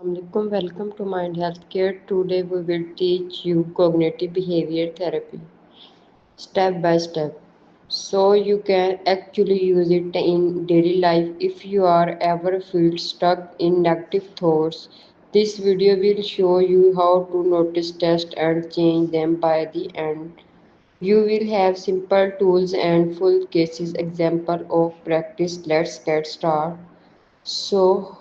Assalamualaikum. Welcome to Mind Healthcare. Today we will teach you cognitive behavior therapy step by step so you can actually use it in daily life if you are ever feel stuck in negative thoughts. This video will show you how to notice, test and change them by the end. You will have simple tools and full cases example of practice. Let's get started. So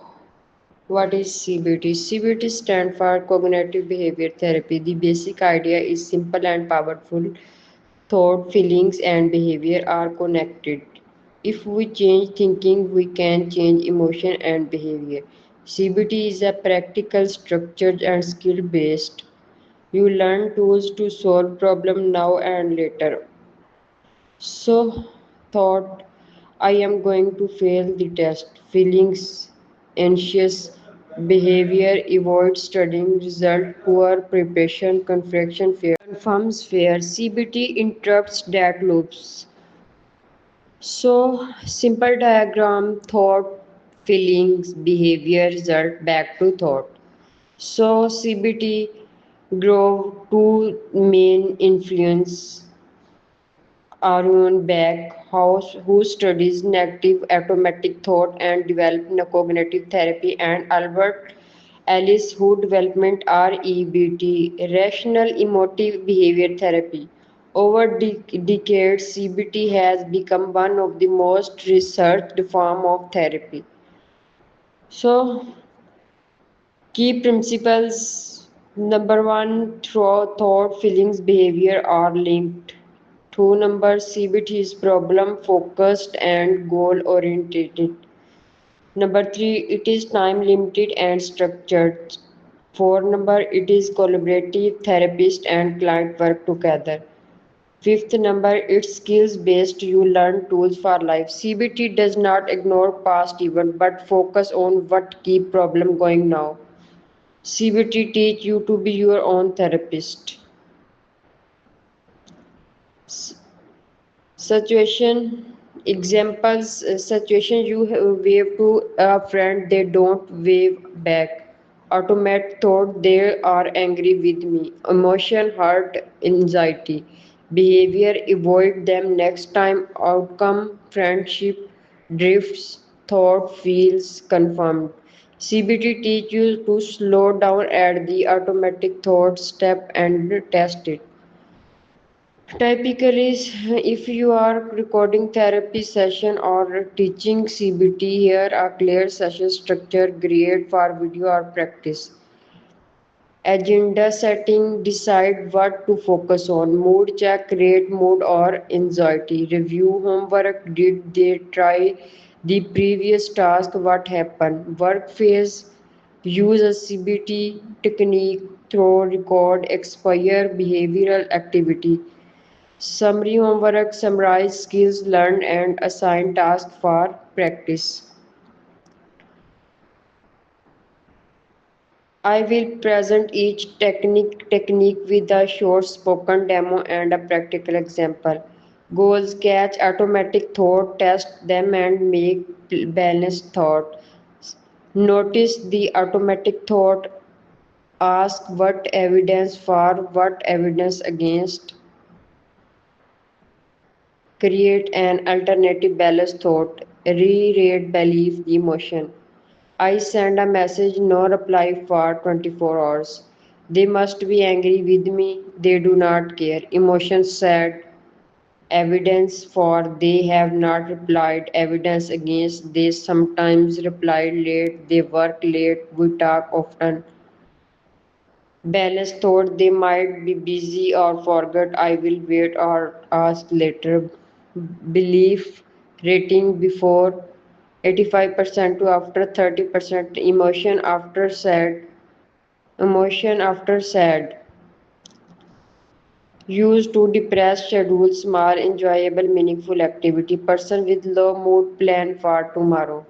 what is CBT? CBT stands for Cognitive Behavior Therapy. The basic idea is simple and powerful. Thought, feelings, and behavior are connected. If we change thinking, we can change emotion and behavior. CBT is a practical, structured, and skill based. You learn tools to solve problems now and later. So, thought I am going to fail the test. Feelings anxious, behavior avoid studying, result poor preparation, confirmation fear. Confirms fear. CBT interrupts that loops. So, simple diagram thought, feelings, behavior, result back to thought. So, CBT grow two main influence Arun Beck, who studies negative automatic thought and developed cognitive therapy, and Albert Ellis, who developed REBT, rational emotive behavior therapy. Over decades, CBT has become one of the most researched form of therapy. So, key principles number one, thought, feelings, behavior are linked. Two number CBT is problem focused and goal oriented. Number three, it is time limited and structured. Four number, it is collaborative, therapist and client work together. Fifth number, it's skills based, you learn tools for life. CBT does not ignore past event but focus on what keep problem going now. CBT teach you to be your own therapist. Situation examples situation you wave to a friend, they don't wave back. Automatic thought, they are angry with me. Emotion hurt, anxiety. Behavior, avoid them next time. Outcome, friendship drifts. Thought feels confirmed. CBT teach you to slow down at the automatic thought step and test it. Typically, if you are recording therapy session or teaching CBT, here a clear session structure great for video or practice. Agenda setting, decide what to focus on. Mood check, rate mood or anxiety. Review homework, did they try the previous task, what happened. Work phase, use a CBT technique, throw, record, expire behavioral activity. Summary homework, summarize skills learned and assign tasks for practice. I will present each technique with a short spoken demo and a practical example. Goals, catch automatic thought, test them and make balanced thought. Notice the automatic thought, ask what evidence for, what evidence against. Create an alternative balanced thought. Re-rate belief emotion. I send a message, no reply for 24 hours. They must be angry with me. They do not care. Emotion sad. Evidence for they have not replied. Evidence against they sometimes reply late. They work late. We talk often. Balance thought, they might be busy or forget. I will wait or ask later. Belief rating before 85% to after 30%. Emotion after sad. Used to depress schedule small enjoyable meaningful activity. Person with low mood plan for tomorrow.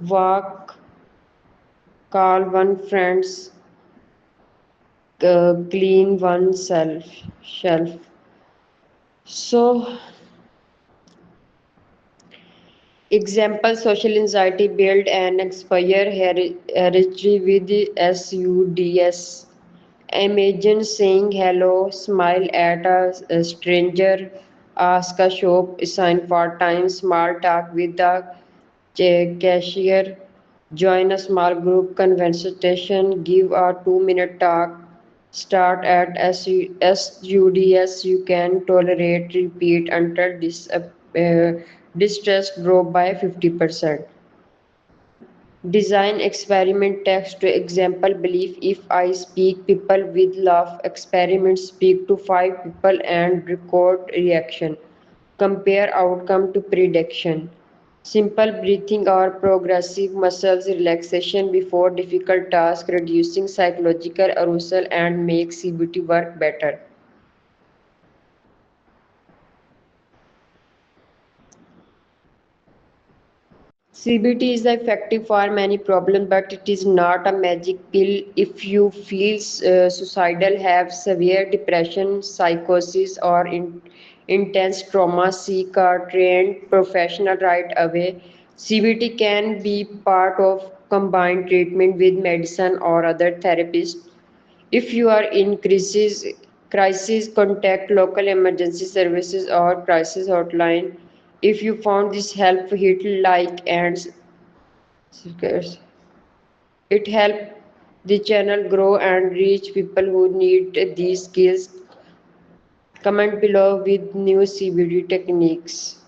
Walk, call one friends, clean oneself shelf. So Example: social anxiety, build and expire hereditary with SUDS. Imagine saying hello, smile at a stranger, ask a shop sign for time, small talk with the cashier, join a small group conversation, give a 2 minute talk, start at SUDS. You can tolerate, repeat until distress drop by 50%. Design experiment text to example belief: if I speak, people with laugh. Experiment: speak to 5 people and record reaction. Compare outcome to prediction. Simple breathing or progressive muscles relaxation before difficult task, reducing psychological arousal and make CBT work better. CBT is effective for many problems, but it is not a magic pill. If you feel suicidal, have severe depression, psychosis, or intense trauma, seek a trained professional right away. CBT can be part of combined treatment with medicine or other therapists. If you are in crisis, contact local emergency services or crisis hotline. If you found this help, hit like and it help the channel grow and reach people who need these skills. Comment below with new CBD techniques.